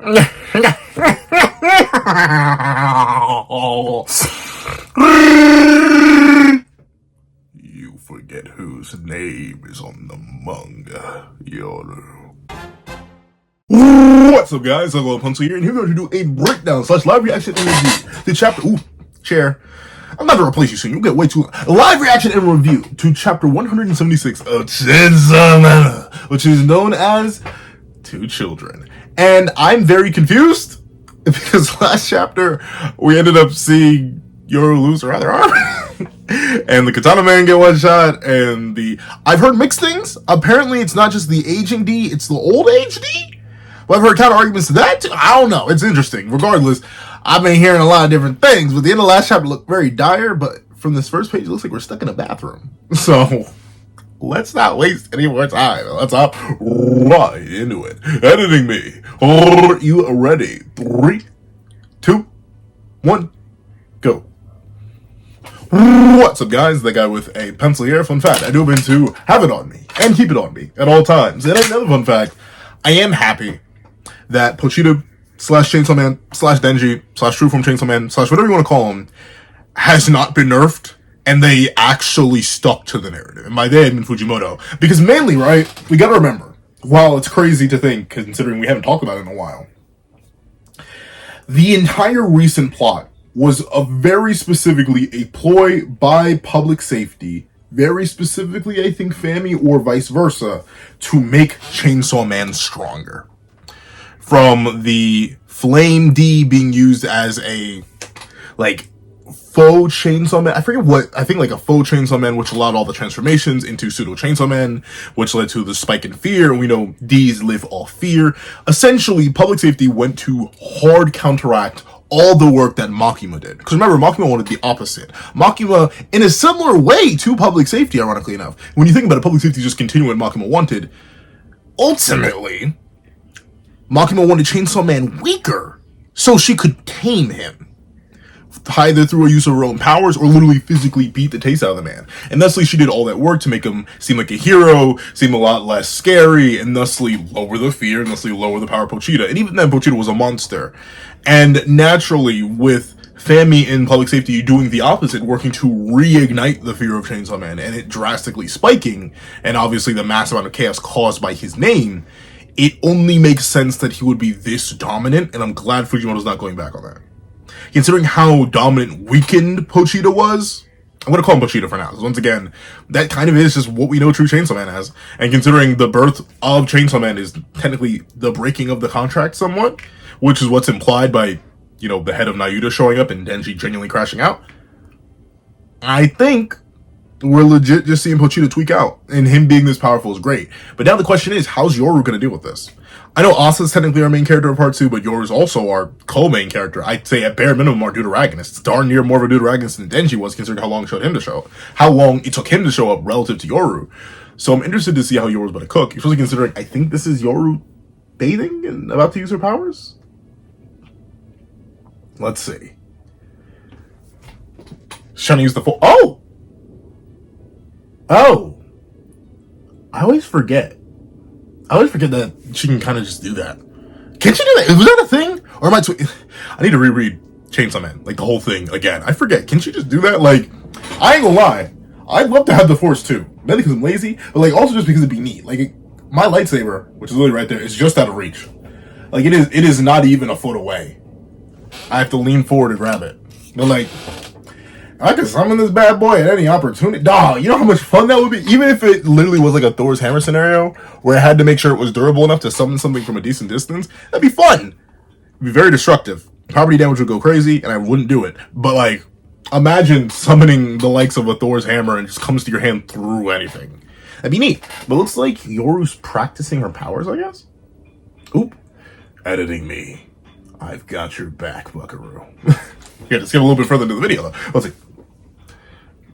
You forget whose name is on the manga, Yoru. What's up, guys? I'm Pencil here, and here we're going to do a breakdown / live reaction and review. The chapter. Ooh, chair. I'm about to replace you soon. You'll get way too long. Live reaction and review to chapter 176 of Chainsaw Man, which is known as Two Children. And I'm very confused because last chapter we ended up seeing Yoru lose her other arm. And the Katana Man get one shot, and I've heard mixed things. Apparently it's not just the aging D, it's the old age D. But I've heard counter arguments to that too. I don't know. It's interesting. Regardless, I've been hearing a lot of different things, but the end of the last chapter looked very dire, but from this first page, it looks like we're stuck in a bathroom. So let's not waste any more time. Let's hop right into it. Editing me. Are you ready? 3, 2, 1, go. What's up, guys? The guy with a pencil here. Fun fact, I do mean to have it on me and keep it on me at all times. And another fun fact, I am happy that Pochita / Chainsaw Man / Denji / True Form Chainsaw Man / whatever you want to call him has not been nerfed, and they actually stuck to the narrative. And by they, I mean Fujimoto. Because mainly, right, we gotta remember, while it's crazy to think, considering we haven't talked about it in a while, the entire recent plot was very specifically a ploy by public safety, very specifically, I think, Fami or vice versa, to make Chainsaw Man stronger. From the Flame D being used as a, faux Chainsaw Man. I forget what, I think a faux Chainsaw Man, which allowed all the transformations into pseudo Chainsaw Man, which led to the spike in fear, and we know Ds live off fear. Essentially, public safety went to hard counteract all the work that Makima did. Because remember, Makima wanted the opposite. Makima, in a similar way to public safety, ironically enough, when you think about it, public safety just continued what Makima wanted. Ultimately, Makima wanted Chainsaw Man weaker, so she could tame him. Either through a use of her own powers, or literally physically beat the taste out of the man. And thusly, she did all that work to make him seem like a hero, seem a lot less scary, and thusly lower the fear, and thusly lower the power of Pochita. And even then, Pochita was a monster. And naturally, with Fami in public safety doing the opposite, working to reignite the fear of Chainsaw Man, and it drastically spiking, and obviously the massive amount of chaos caused by his name, it only makes sense that he would be this dominant, and I'm glad Fujimoto's not going back on that. Considering how dominant weakened Pochita was, I'm going to call him Pochita for now, because once again, that kind of is just what we know true Chainsaw Man as. And considering the birth of Chainsaw Man is technically the breaking of the contract somewhat, which is what's implied by, the head of Nayuta showing up and Denji genuinely crashing out, I think we're legit just seeing Pochita tweak out, and him being this powerful is great. But now the question is, how's Yoru going to deal with this? I know Asa's technically our main character of part 2, but Yoru's also our co-main character. I'd say at bare minimum our deuteragonist. It's darn near more of a deuteragonist than Denji was, considering how long it took him to show up relative to Yoru. So I'm interested to see how Yoru's about to cook, especially considering I think this is Yoru bathing and about to use her powers. Let's see. She's trying to use the full... Oh! I always forget that she can kind of just do that. Can she do that? Was that a thing? Or am I... I need to reread Chainsaw Man, the whole thing again. I forget. Can she just do that? I ain't gonna lie. I'd love to have the Force too. Mainly because I'm lazy, but also just because it'd be neat. My lightsaber, which is literally right there, is just out of reach. It is not even a foot away. I have to lean forward to grab it. But I could summon this bad boy at any opportunity. Dawg, you know how much fun that would be? Even if it literally was a Thor's hammer scenario, where I had to make sure it was durable enough to summon something from a decent distance, that'd be fun. It'd be very destructive. Property damage would go crazy, and I wouldn't do it. But, imagine summoning the likes of a Thor's hammer and it just comes to your hand through anything. That'd be neat. But it looks like Yoru's practicing her powers, I guess? Oop. Editing me. I've got your back, buckaroo. Yeah, just get a little bit further into the video, though. Let's see.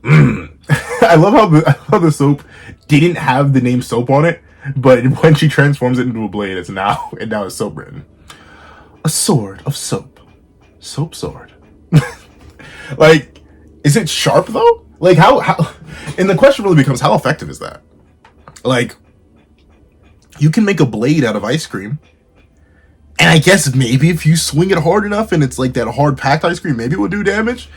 I love how the soap didn't have the name soap on it, but when she transforms it into a blade, it's now soap written. A sword of soap. Soap sword. Is it sharp though? How? And the question really becomes, how effective is that? You can make a blade out of ice cream. And I guess maybe if you swing it hard enough and it's like that hard packed ice cream, maybe it would do damage.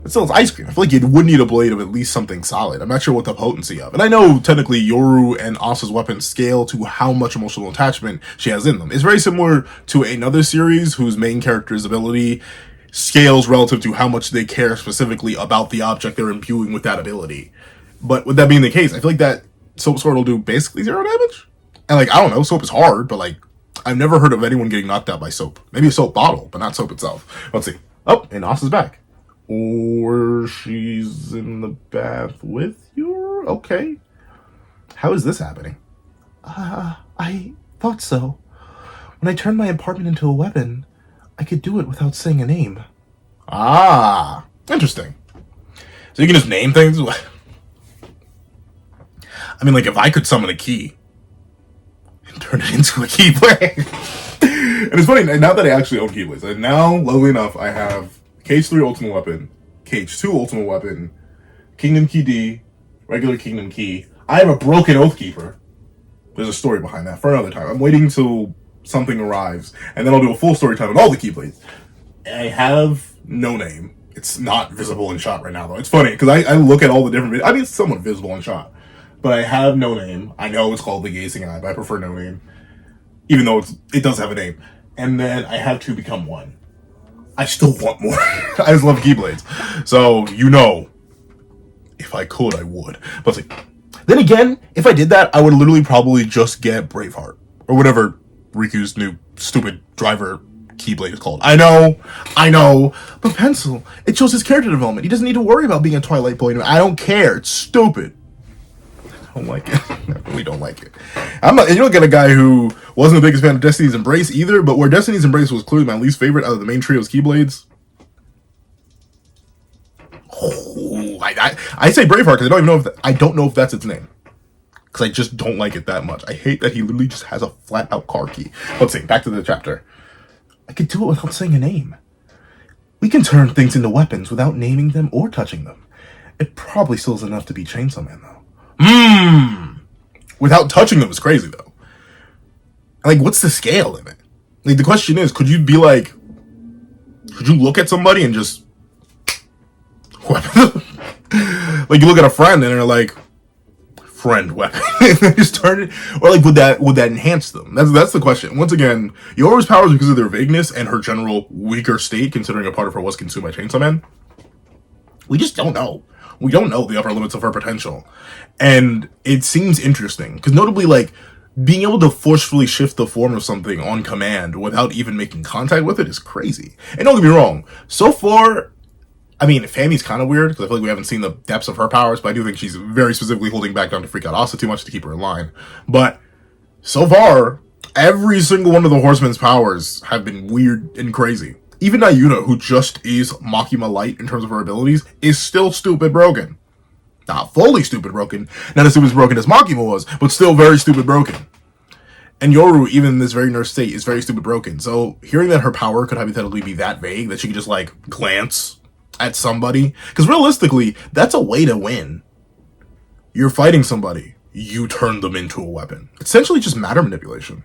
But still, it's ice cream. I feel like it would need a blade of at least something solid. I'm not sure what the potency of. And I know technically Yoru and Asa's weapons scale to how much emotional attachment she has in them. It's very similar to another series whose main character's ability scales relative to how much they care specifically about the object they're imbuing with that ability. But with that being the case, I feel like that soap sword will do basically 0 damage. And like, I don't know, soap is hard, but like, I've never heard of anyone getting knocked out by soap. Maybe a soap bottle, but not soap itself. Let's see. Oh, and Asa's back. Or she's in the bath with you? Okay. How is this happening? I thought so. When I turned my apartment into a weapon, I could do it without saying a name. Ah, interesting. So you can just name things? I mean, like, if I could summon a key and turn it into a keyblade. And it's funny, now that I actually own keyblades, and now, luckily enough, I have KH3 Ultimate Weapon, KH2 Ultimate Weapon, Kingdom Key D, regular Kingdom Key. I have a Broken Oath Keeper. There's a story behind that for another time. I'm waiting until something arrives, and then I'll do a full story time on all the Keyblades. I have No Name. It's not visible in shot right now, though. It's funny, because I look at all the different videos. I mean, it's somewhat visible in shot. But I have No Name. I know it's called The Gazing Eye, but I prefer No Name. Even though it does have a name. And then I have To Become One. I still want more. I just love Keyblades. So, you know, if I could, I would. But like, then again, if I did that, I would literally probably just get Braveheart. Or whatever Riku's new stupid driver Keyblade is called. I know. But Pencil, it shows his character development. He doesn't need to worry about being a Twilight boy. I don't care. It's stupid. I don't like it. I really don't like it. You don't get a guy who wasn't the biggest fan of Destiny's Embrace either, but where Destiny's Embrace was clearly my least favorite out of the main trio's Keyblades. Oh, I say Braveheart because I don't know if that's its name. Because I just don't like it that much. I hate that he literally just has a flat out car key. Let's see, back to the chapter. I could do it without saying a name. We can turn things into weapons without naming them or touching them. It probably still is enough to be Chainsaw Man, though. Without touching them is crazy, though. Like, what's the scale in it? Like, the question is, could you look at somebody and just weapon? Like, you look at a friend and they're like, friend weapon. And they just turn it, or like, would that enhance them? That's the question. Once again, Yoru's powers, because of their vagueness and her general weaker state, considering a part of her was consumed by Chainsaw Man, we just don't know. We don't know the upper limits of her potential. And it seems interesting. Because notably, like, being able to forcefully shift the form of something on command without even making contact with it is crazy. And don't get me wrong, so far, I mean, Fami's kind of weird, because I feel like we haven't seen the depths of her powers, but I do think she's very specifically holding back down to freak out Asa too much to keep her in line. But so far, every single one of the Horsemen's powers have been weird and crazy. Even Nayuna, who just is Makima Light in terms of her abilities, is still stupid broken. Not fully stupid broken, not as stupid broken as Makima was, but still very stupid broken. And Yoru, even in this very nurse state, is very stupid broken. So hearing that her power could hypothetically be that vague, that she could just like glance at somebody, because realistically, that's a way to win. You're fighting somebody, you turn them into a weapon. Essentially just matter manipulation.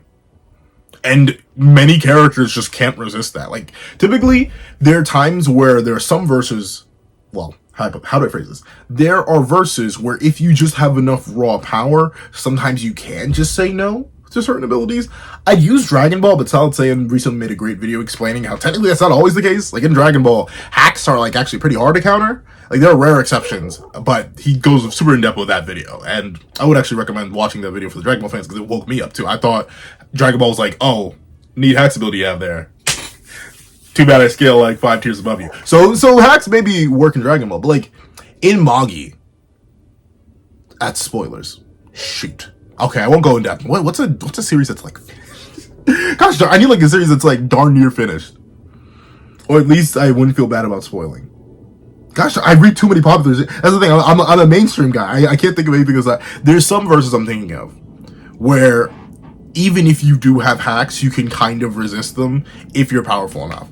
And many characters just can't resist that. Like, typically, there are times where there are some verses, well, how do I phrase this? There are verses where if you just have enough raw power, sometimes you can just say no to certain abilities. I'd use Dragon Ball, but Solid Saiyan recently made a great video explaining how technically that's not always the case. Like, in Dragon Ball, hacks are, like, actually pretty hard to counter. Like, there are rare exceptions, but he goes super in-depth with that video. And I would actually recommend watching that video for the Dragon Ball fans, because it woke me up, too. I thought Dragon Ball was like, oh, neat hacks ability you have there. Too bad I scale, like, 5 tiers above you. So hacks maybe work in Dragon Ball, but, like, in Magi, that's spoilers. Shoot. Okay, I won't go in depth. What's a series that's, like, gosh, I need, like, a series that's, like, darn near finished. Or at least I wouldn't feel bad about spoiling. Gosh, I read too many populars. That's the thing. I'm a mainstream guy. I can't think of anything else. There's some verses I'm thinking of where even if you do have hacks, you can kind of resist them if you're powerful enough.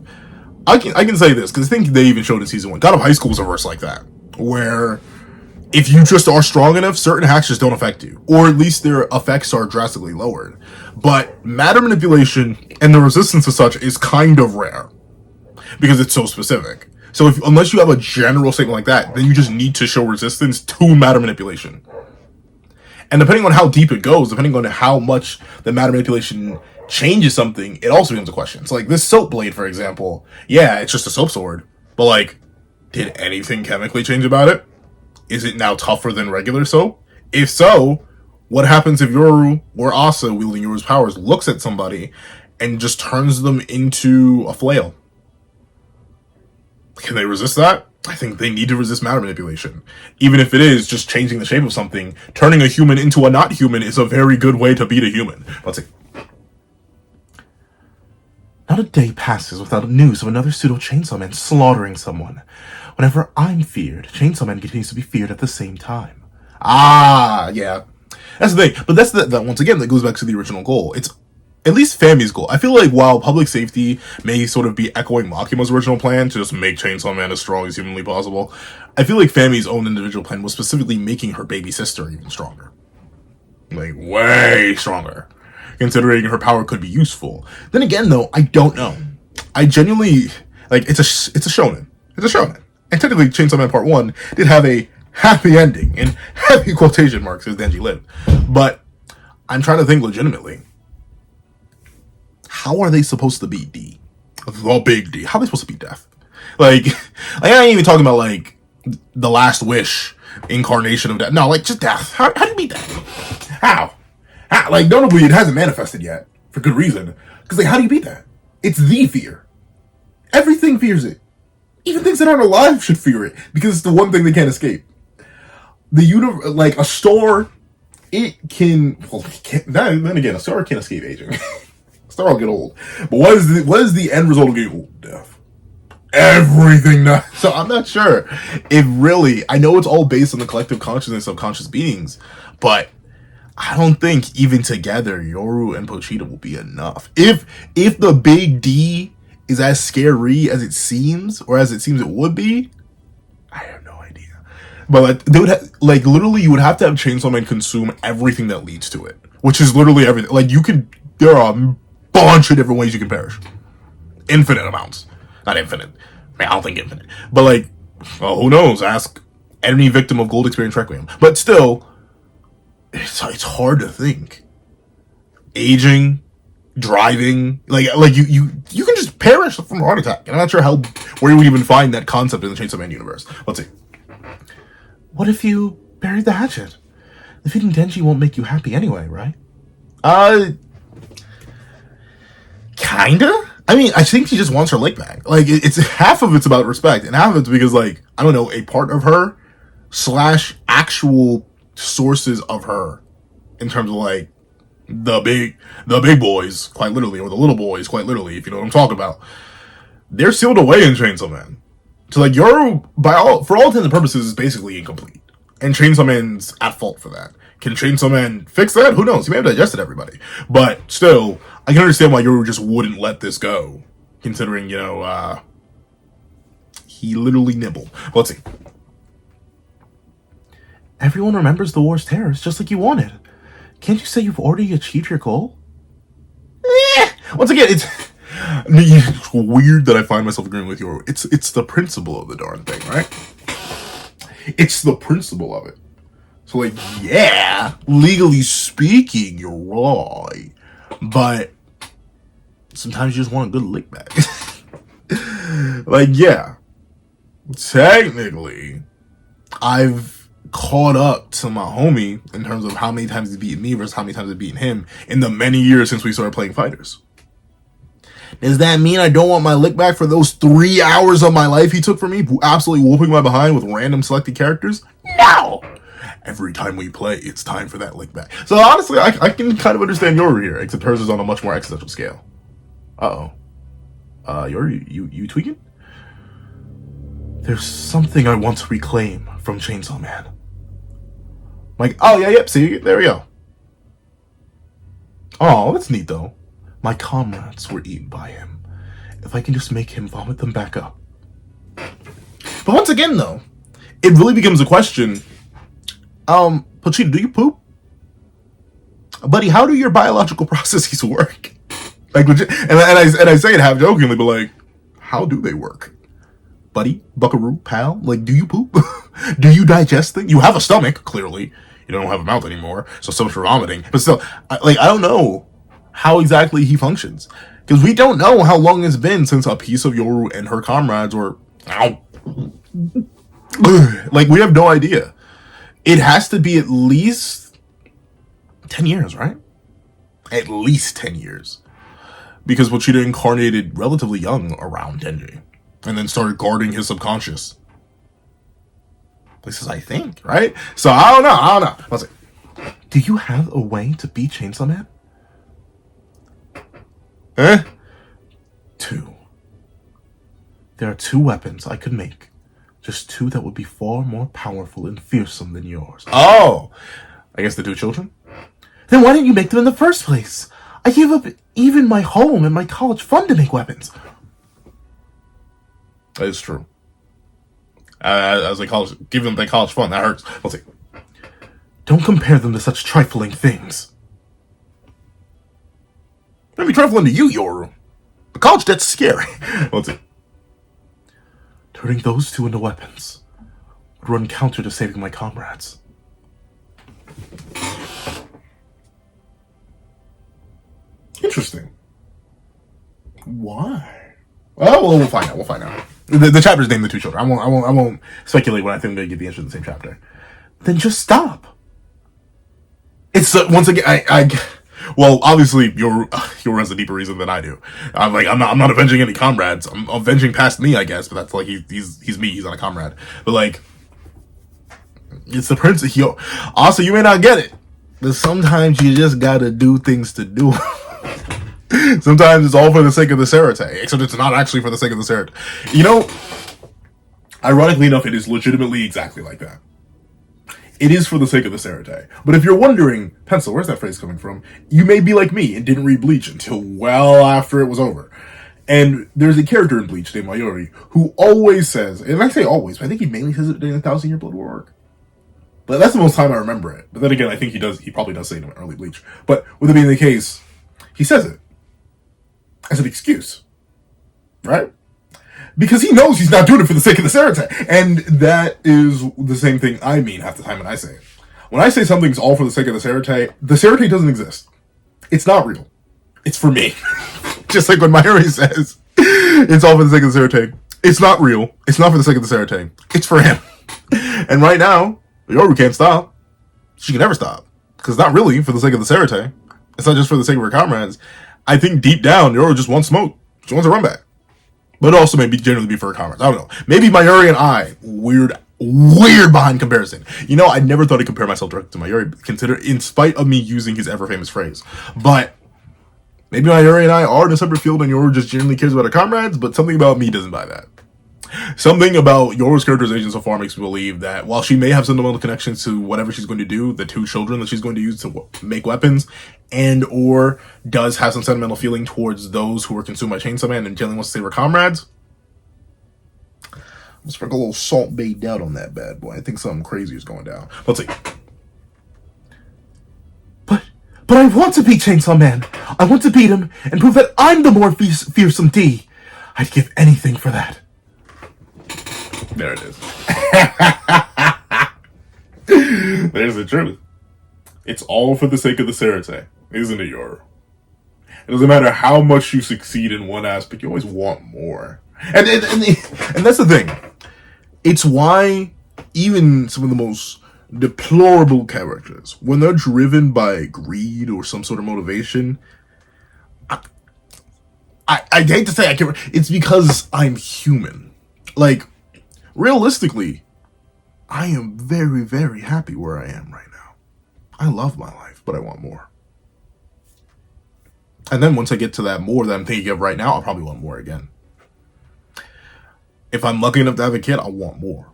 I can say this because I think they even showed in season 1. God of High School was a verse like that, where if you just are strong enough, certain hacks just don't affect you, or at least their effects are drastically lowered. But matter manipulation and the resistance to such is kind of rare because it's so specific. So unless you have a general statement like that, then you just need to show resistance to matter manipulation. And depending on how deep it goes, depending on how much the matter manipulation changes something, it also becomes a question. So like this soap blade, for example, yeah, it's just a soap sword, but like, did anything chemically change about it? Is it now tougher than regular soap? If so, what happens if Yoru or Asa, wielding Yoru's powers, looks at somebody and just turns them into a flail? Can they resist that? I think they need to resist matter manipulation. Even if it is just changing the shape of something, turning a human into a not human is a very good way to beat a human. Let's see. Not a day passes without news of another pseudo chainsaw man slaughtering someone. Whenever I'm feared, Chainsaw Man continues to be feared at the same time. Ah, yeah. That's the thing. But that's that once again, that goes back to the original goal. It's at least Fami's goal. I feel like while public safety may sort of be echoing Makima's original plan to just make Chainsaw Man as strong as humanly possible, I feel like Fami's own individual plan was specifically making her baby sister even stronger. Like, way stronger. Considering her power could be useful. Then again, though, I don't know. I genuinely, like, it's a shonen. It's a shonen. And technically, Chainsaw Man Part 1 did have a happy ending, in happy quotation marks, as Denji lived. But I'm trying to think legitimately. How are they supposed to beat D? The big D. How are they supposed to beat Death? Like I ain't even talking about, like, the Last Wish incarnation of Death. No, like, just Death. How do you beat Death? How? Like, notably, it hasn't manifested yet, for good reason. Because, like, how do you beat that? It's the fear. Everything fears it. Even things that aren't alive should fear it, because it's the one thing they can't escape. The universe, like a store, it can. Well, it can't, then again, a store can't escape aging. A store will get old. But what is the end result of getting old? Death. Everything now. So I'm not sure if really. I know it's all based on the collective consciousness of conscious beings, but I don't think even together Yoru and Pochita will be enough. If the big D is as scary as it seems, or as it seems it would be, I have no idea. But like, they would have, like, literally, you would have to have Chainsaw Man consume everything that leads to it, which is literally everything. Like, there are a bunch of different ways you can perish. Infinite amounts. Not infinite. I mean, I don't think infinite. But like, well, who knows? Ask any victim of Gold Experience Requiem. But still, it's hard to think. Aging, driving, like you can just perish from a heart attack. And I'm not sure where you would even find that concept in the Chainsaw Man universe. Let's see. What if you buried the hatchet? Defeating Denji won't make you happy anyway, right? Kinda. I mean, I think she just wants her leg back. Like, it's half of it's about respect, and half of it's because, like, I don't know, a part of her / actual sources of her, in terms of, like, the big boys, quite literally, or the little boys, quite literally, if you know what I'm talking about, they're sealed away in Chainsaw Man. So, like, Yoru, for all intents and purposes, is basically incomplete. And Chainsaw Man's at fault for that. Can Chainsaw Man fix that? Who knows? He may have digested everybody. But still, I can understand why Yoru just wouldn't let this go. Considering, he literally nibbled. Well, let's see. Everyone remembers the war's terrors just like you wanted. Can't you say you've already achieved your goal? Once again, it's weird that I find myself agreeing with Yoru. It's the principle of the darn thing, right? It's the principle of it. So, like, yeah, legally speaking, you're right. But sometimes you just want a good lick back. Like, yeah, technically, I've caught up to my homie in terms of how many times he's beaten me versus how many times I've beaten him in the many years since we started playing fighters. Does that mean I don't want my lick back for those 3 hours of my life he took from me, absolutely whooping my behind with random selected characters? No! Every time we play, it's time for that lick back. So honestly, I can kind of understand Yoru here, except hers is on a much more existential scale. Uh-oh. Yoru, you tweaking? There's something I want to reclaim from Chainsaw Man. Like, oh, yeah, yep, see, there we go. Oh, that's neat, though. My comrades were eaten by him. If I can just make him vomit them back up. But once again, though, it really becomes a question, Pochita, do you poop? Buddy, how do your biological processes work? Like, legit, and I say it half jokingly, but like, how do they work? Buddy, buckaroo, pal, like, do you poop? Do you digest things? You have a stomach, clearly. You don't have a mouth anymore, so much for vomiting. But still, I don't know how exactly he functions. Because we don't know how long it's been since a piece of Yoru and her comrades were... Ow. Like, we have no idea. It has to be at least 10 years, right? At least 10 years. Because Pochita incarnated relatively young around Denji. And then started guarding his subconscious. This is, I think, right? So, I don't know. Let's see. Do you have a way to beat Chainsaw Man? Eh? 2. There are 2 weapons I could make. Just 2 that would be far more powerful and fearsome than yours. Oh! I guess the 2 children? Then why didn't you make them in the first place? I gave up even my home and my college fund to make weapons. That is true. As give them their college fund, that hurts. Let's see. Don't compare them to such trifling things. Let me trifling to you, Yoru. The college debt's scary. Let's see. Turning those 2 into weapons would run counter to saving my comrades. Interesting. Why? Well, we'll find out. We'll find out. The chapter's named The 2 Children. I won't speculate when I think they give the answer to the same chapter. Then just stop. It's once again, well, obviously Yoru has a deeper reason than I do. I'm not avenging any comrades. I'm avenging past me, I guess. But that's like he's me. He's not a comrade. But like, it's the prince. Also, you may not get it, but sometimes you just gotta do things to do. Sometimes it's all for the sake of the Serite, except it's not actually for the sake of the Serite. You know, ironically enough, it is legitimately exactly like that. It is for the sake of the Serite. But if you're wondering, Pencil, where's that phrase coming from? You may be like me and didn't read Bleach until well after it was over. And there's a character in Bleach named Mayuri who always says, and I say always, but I think he mainly says it during the 1,000 Year Blood War arc. But that's the most time I remember it. But then again, I think he probably does say it in early Bleach. But with it being the case, he says it as an excuse, right? Because he knows he's not doing it for the sake of the Serite. And that is the same thing I mean half the time when I say it. When I say something's all for the sake of the Serite doesn't exist. It's not real. It's for me. Just like when Mayuri says, it's all for the sake of the Serite. It's not real. It's not for the sake of the Serite. It's for him. And right now, Yoru can't stop. She can never stop. Because it's not really for the sake of the Serite. It's not just for the sake of her comrades. I think deep down, Yoru just wants smoke. She wants a run back. But it also may generally be for her comrades. I don't know. Maybe Mayuri and I, weird behind comparison. You know, I never thought I'd compare myself directly to Mayuri, in spite of me using his ever-famous phrase. But maybe Mayuri and I are in a separate field and Yoru just genuinely cares about her comrades, but something about me doesn't buy that. Something about Yoru's characterization so far makes me believe that while she may have sentimental connections to whatever she's going to do, the 2 children that she's going to use to make weapons, and or does have some sentimental feeling towards those who were consumed by Chainsaw Man and generally wants to save her comrades, I'm sprinkle a little Salt Bae doubt on that bad boy. I think something crazy is going down. Let's see. But I want to beat Chainsaw Man. I want to beat him and prove that I'm the more fearsome D. I'd give anything for that. There it is. There's the truth. It's all for the sake of the Serite, isn't it, Yoru? It doesn't matter how much you succeed in one aspect, you always want more. And that's the thing. It's why even some of the most deplorable characters, when they're driven by greed or some sort of motivation, I hate to say I can't. It's because I'm human. Like, realistically, I am very, very happy where I am right now. I love my life, but I want more. And then once I get to that more that I'm thinking of right now, I'll probably want more again. If I'm lucky enough to have a kid, I'll want more.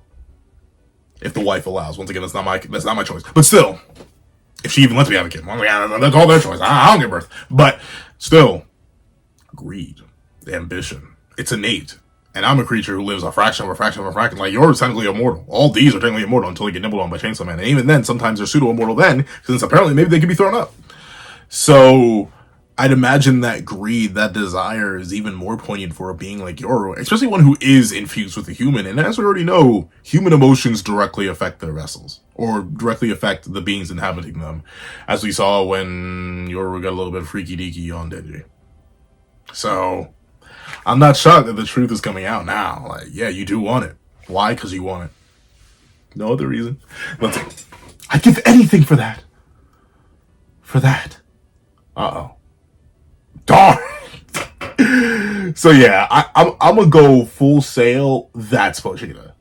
If the wife allows. Once again, that's not my choice. But still, if she even lets me have a kid, well, yeah, that's all their choice. I don't give birth. But still, greed, ambition, it's innate. And I'm a creature who lives a fraction of a fraction of a fraction. Like, you're technically immortal. All these are technically immortal until they get nibbled on by Chainsaw Man. And even then, sometimes they're pseudo-immortal then, since apparently maybe they can be thrown up. So, I'd imagine that greed, that desire is even more poignant for a being like Yoru, especially one who is infused with a human. And as we already know, human emotions directly affect their vessels, or directly affect the beings inhabiting them, as we saw when Yoru got a little bit freaky deaky on Denji. So, I'm not shocked that the truth is coming out now. Like, yeah, you do want it. Why? Because you want it. No other reason. Let's see. I'd give anything for that. For that. Uh-oh. Darn. So yeah, I'm gonna go full sail. That's Pochita.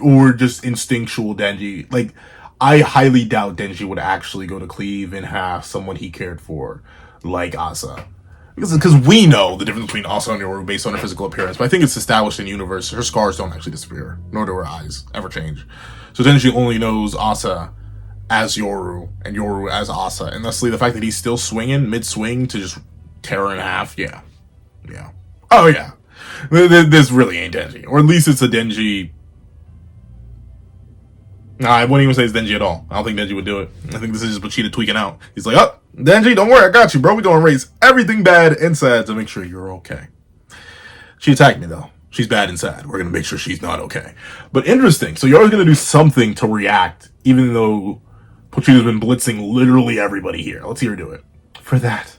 Or just instinctual Denji. Like, I highly doubt Denji would actually go to Cleve and have someone he cared for, like Asa. Because we know the difference between Asa and Yoru based on her physical appearance, but I think it's established in the universe. Her scars don't actually disappear, nor do her eyes ever change. So Denji only knows Asa as Yoru, and Yoru as Asa. And thusly, the fact that he's still swinging mid-swing to just tear her in half, yeah. Oh, yeah. This really ain't Denji. Or at least it's a Denji... Nah, I wouldn't even say it's Denji at all. I don't think Denji would do it. I think this is just Pochita tweaking out. He's like, oh, Denji, don't worry, I got you, bro. We're gonna erase everything bad and sad to make sure you're okay. She attacked me, though. She's bad and sad. We're gonna make sure she's not okay. But interesting. So Yoru's gonna do something to react, even though Pochita's been blitzing literally everybody here. Let's hear her do it. For that.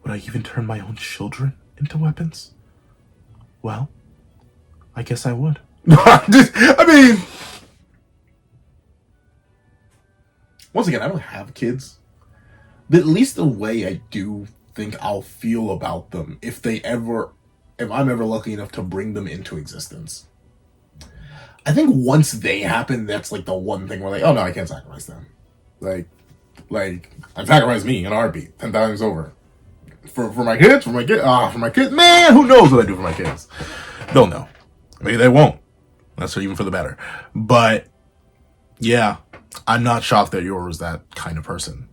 Would I even turn my own children into weapons? Well, I guess I would. I mean, once again, I don't have kids, but at least the way I do think I'll feel about them if I'm ever lucky enough to bring them into existence. I think once they happen, that's like the one thing where like, oh no, I can't sacrifice them. Like I've sacrificed me in a heartbeat 10 times over. For my kids, man, who knows what I do for my kids? They'll know. Maybe they won't. That's even for the better. But yeah, I'm not shocked that Yoru's that kind of person.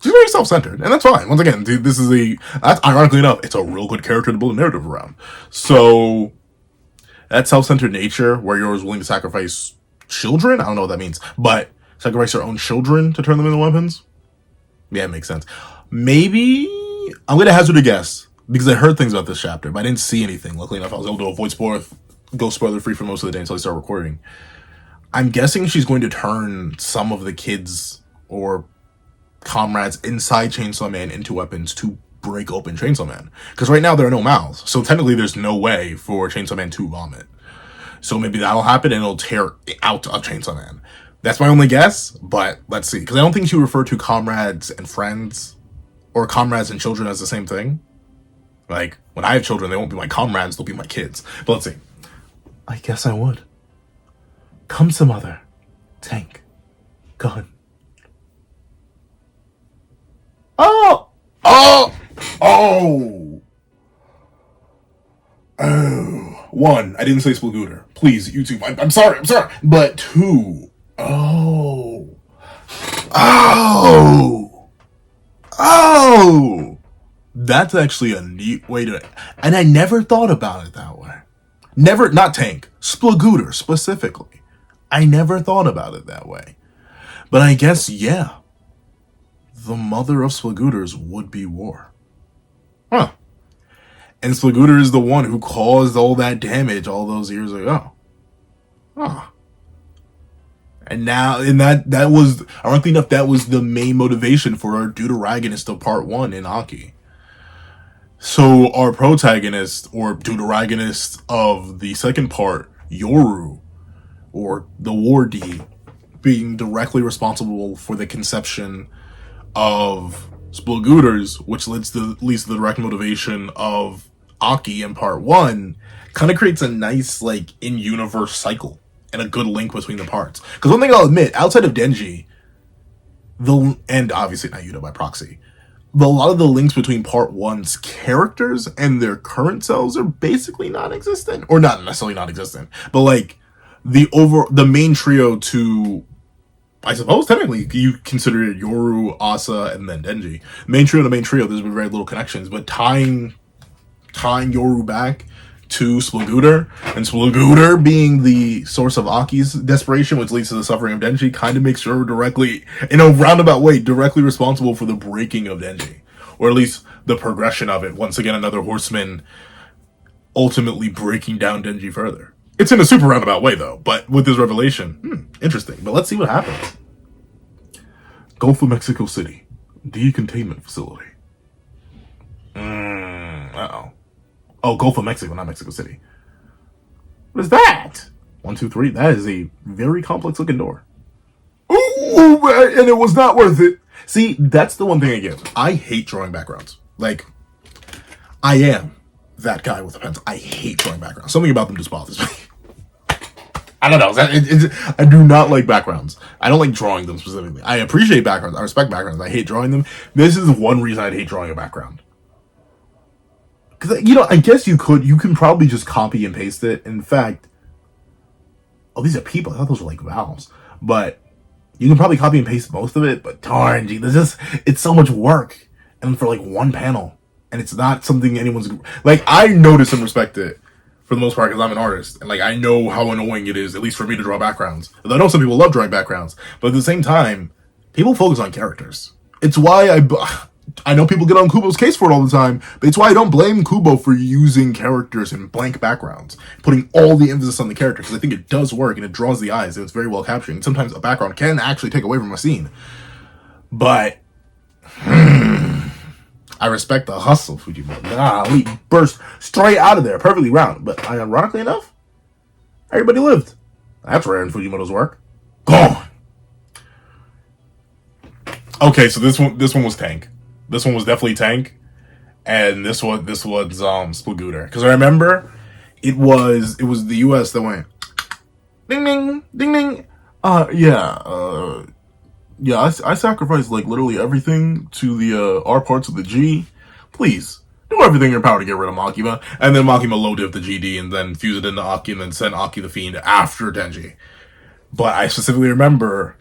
She's very self-centered, and that's fine. Once again, dude, that's ironically enough, it's a real good character to build a narrative around. So that self-centered nature, where Yoru's willing to sacrifice children, I don't know what that means, but sacrifice her own children to turn them into weapons. Yeah, it makes sense. Maybe I'm gonna hazard a guess because I heard things about this chapter, but I didn't see anything. Luckily enough, I was able to avoid go spoiler free for most of the day until I start recording. I'm guessing she's going to turn some of the kids or comrades inside Chainsaw Man into weapons to break open Chainsaw Man. Because right now there are no mouths, so technically there's no way for Chainsaw Man to vomit. So maybe that'll happen and it'll tear out of Chainsaw Man. That's my only guess, but let's see. Because I don't think she referred to comrades and friends or comrades and children as the same thing. Like, when I have children, they won't be my comrades, they'll be my kids. But let's see. I guess I would. Come some other. Tank. Gun. Oh! One, I didn't say Splagooter. Please, YouTube, I'm sorry. But two, oh! That's actually a neat way to... And I never thought about it that way. Not Tank. Splagooter, specifically. I never thought about it that way. But I guess, yeah. The mother of Splagooters would be War. Huh. And Splagooter is the one who caused all that damage all those years ago. Huh. And now, that was, ironically enough, that was the main motivation for our deuteragonist of part 1 in Aki. So our protagonist, or deuteragonist of the second part, Yoru, or the War D, being directly responsible for the conception of Splagooters, which leads to the direct motivation of Aki in part 1, kind of creates a nice, like, in-universe cycle and a good link between the parts. Because one thing I'll admit, outside of Denji, and obviously Nayuta by proxy, a lot of the links between part 1's characters and their current selves are basically non-existent. Or not necessarily non-existent, but like the main trio to, I suppose technically you consider it Yoru, Asa, and then Denji. Main trio to main trio, there's been very little connections, but tying Yoru back to Splagooter, and Splagooter being the source of Aki's desperation, which leads to the suffering of Denji, kind of makes her directly, in a roundabout way, directly responsible for the breaking of Denji. Or at least the progression of it. Once again, another horseman ultimately breaking down Denji further. It's in a super roundabout way, though, but with this revelation, interesting. But let's see what happens. Gulf of Mexico City. Decontainment facility. Uh-oh. Oh, Gulf of Mexico, not Mexico City. What is that? 1, 2, 3. That is a very complex looking door. Ooh, and it was not worth it. See, that's the one thing I get. I hate drawing backgrounds. Like, I am that guy with a pencil. I hate drawing backgrounds. Something about them just bothers me. I don't know. I do not like backgrounds. I don't like drawing them specifically. I appreciate backgrounds. I respect backgrounds. I hate drawing them. This is one reason I'd hate drawing a background. Because, I guess you can probably just copy and paste it. In fact, these are people. I thought those were like vowels. But you can probably copy and paste most of it. But darn, gee, it's so much work. And for like one panel. And it's not something anyone's... Like, I notice and respect it for the most part because I'm an artist. And, like, I know how annoying it is, at least for me, to draw backgrounds. I know some people love drawing backgrounds. But at the same time, people focus on characters. It's why I know people get on Kubo's case for it all the time, but it's why I don't blame Kubo for using characters in blank backgrounds, putting all the emphasis on the character, because I think it does work and it draws the eyes and it's very well captured. And sometimes a background can actually take away from a scene. But I respect the hustle, Fujimoto. We burst straight out of there, perfectly round. But ironically enough, everybody lived. That's rare in Fujimoto's work. Gone. Okay, so this one was Tank. This one was definitely Tank, and this was Splagooter. Because I remember it was the U.S. that went ding ding ding ding. Yeah, I sacrificed like literally everything to the R parts of the G. Please do everything in your power to get rid of Makima, and then Makima low div the GD and then fuse it into Aki and then send Aki the Fiend after Denji. But I specifically remember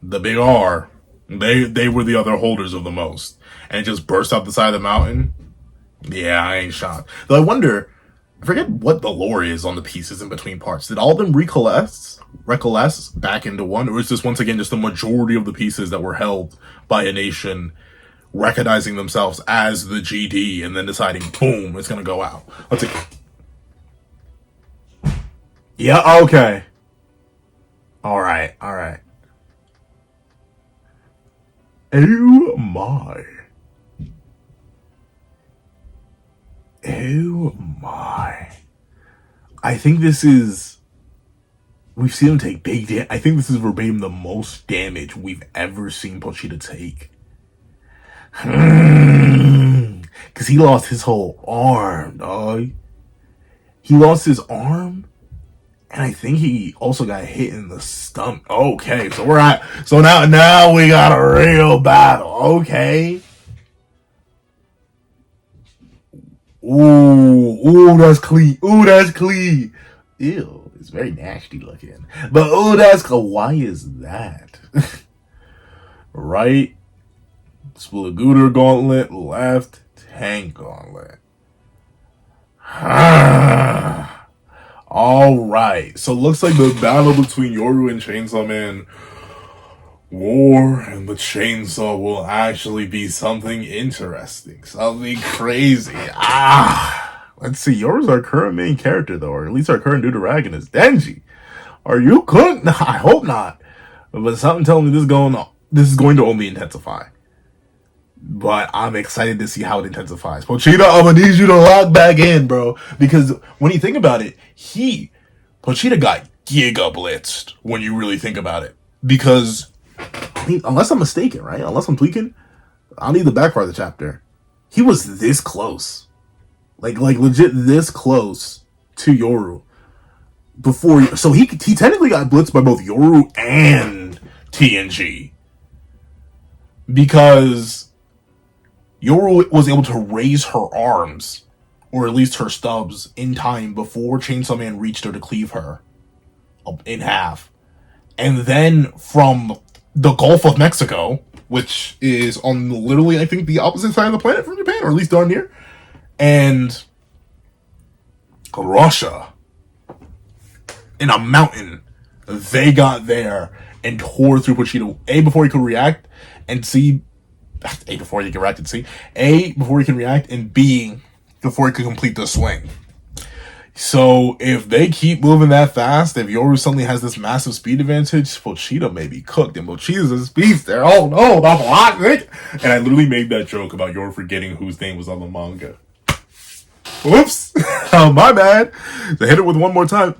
the big R. They were the other holders of the most. And it just burst out the side of the mountain. Yeah, I ain't shocked. Though I wonder, I forget what the lore is on the pieces in between parts. Did all of them recoalesce back into one? Or is this once again just the majority of the pieces that were held by a nation recognizing themselves as the GD and then deciding, boom, it's going to go out? Let's see. Yeah, okay. Alright. Oh my. Oh my. I think this is... We've seen him take big damage. I think this is verbatim the most damage we've ever seen Pochita take. Because he lost his whole arm, dog. He lost his arm. And I think he also got hit in the stomach. Okay, so now we got a real battle. Okay. Ooh, that's clean. Ew, it's very nasty looking. But why is that? Right? Splagooter gauntlet, left, Tank gauntlet. Alright, so it looks like the battle between Yoru and Chainsaw Man War and the Chainsaw will actually be something interesting. Something crazy. Let's see, Yoru's our current main character though, or at least our current Deuteragon is Denji. Are you cooked? Nah, I hope not. But something telling me this is going to only intensify. But I'm excited to see how it intensifies. Pochita, I'm gonna need you to lock back in, bro. Because when you think about it, Pochita got giga blitzed when you really think about it. Because, unless I'm mistaken, right? Unless I'm tweaking, I'll need the back part of the chapter. He was this close. Like legit this close to Yoru. So he technically got blitzed by both Yoru and TNG. Because Yoru was able to raise her arms, or at least her stubs, in time before Chainsaw Man reached her to cleave her in half. And then from the Gulf of Mexico, which is on literally, I think, the opposite side of the planet from Japan, or at least darn near, And Russia, in a mountain, they got there and tore through Pochita. A, before he could react, and C, A, before he could react, and C, A, before he can react, and B, before he could complete the swing. So if they keep moving that fast, if Yoru suddenly has this massive speed advantage, Pochita may be cooked. And Pochita's a speedster. Oh no, that's a lot. And I literally made that joke about Yoru forgetting whose name was on the manga. Whoops. Oh, my bad. They hit it with one more time.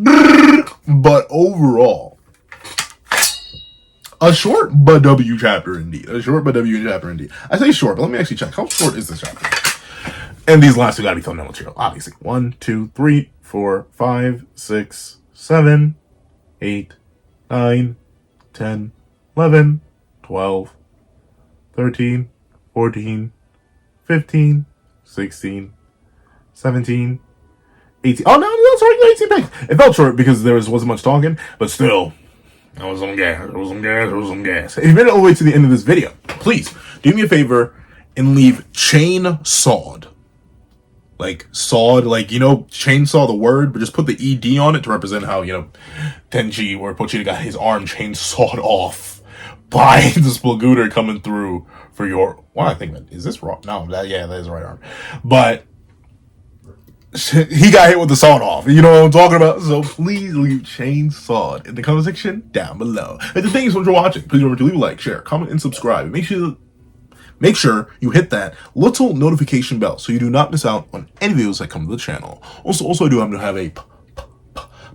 But overall, a short but W chapter indeed. A short but W chapter indeed. I say short, but let me actually check. How short is this chapter? And these last two gotta be thumbnail material, obviously. 1, 2, 3, 4, 5, 6, 7, 8, 9, 10, 11, 12, 13, 14, 15, 16, 17, 18. Oh, no, sorry, 18 pages. It felt short because there wasn't much talking, but still, there was some gas. If you made it all the way to the end of this video, please do me a favor and leave chainsawed. Like, sawed, like, chainsaw the word, but just put the ED on it to represent how, Denji or Pochita got his arm chainsawed off by the Splagooter coming through for your... Well, I think that... Is this wrong? No, that is the right arm. But he got hit with the sawed off. You know what I'm talking about? So please leave chainsawed in the comment section down below. And the thing is, once you're watching, please remember to leave a like, share, comment, and subscribe. And make sure you hit that little notification bell so you do not miss out on any videos that come to the channel. Also, I do happen to have a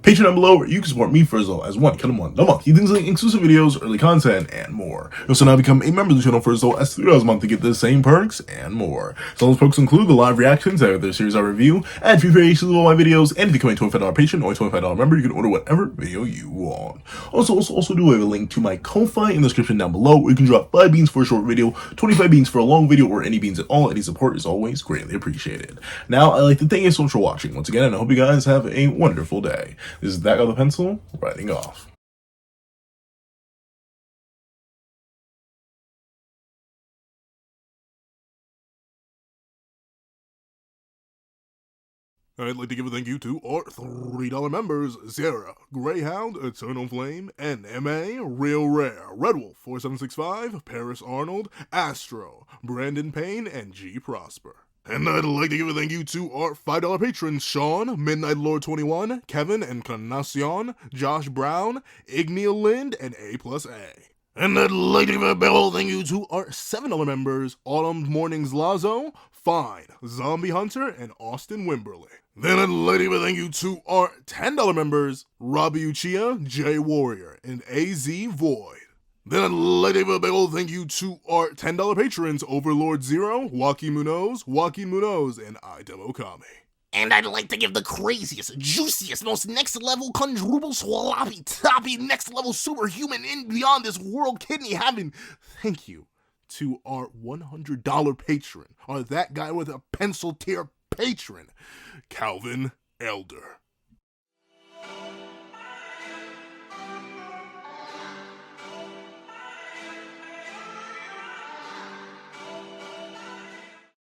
Patreon down below where you can support me for as low as $1 a month. You things like exclusive videos, early content, and more. You also now become a member of the channel for as low as $3 a month to get the same perks and more. So those perks include the live reactions to the series I review, and free variations of all my videos, and if you become a $25 patron or a $25 member, you can order whatever video you want. Also do have a link to my Ko-Fi in the description down below where you can drop 5 beans for a short video, 25 beans for a long video, or any beans at all. Any support is always greatly appreciated. Now, I'd like to thank you so much for watching once again, and I hope you guys have a wonderful day. This is that guy with the pencil, writing off. I'd like to give a thank you to our $3 members: Sierra, Greyhound, Eternal Flame, NMA, Real Rare, Red Wolf 4765, Paris Arnold, Astro, Brandon Payne, and G Prosper. And I'd like to give a thank you to our $5 patrons: Sean, Midnight Lord 21, Kevin, Encarnacion, Josh Brown, Igneal Lind, and A+A. And I'd like to give a big ol' thank you to our $7 members: Autumn Mornings Lazo, Fine, Zombie Hunter, and Austin Wimberly. Then I'd like to give a thank you to our $10 members: Robbie Uchiha, Jay Warrior, and AZ Void. Then I'd like to give a big ol' thank you to our $10 patrons: Overlord Zero, Joaquin Munoz, and Idem Okami. And I'd like to give the craziest, juiciest, most next-level, quadruple, sloppy, toppy, next-level superhuman in beyond this world kidney having thank you to our $100 patron, or that guy with a pencil tier patron, Calvin Elder.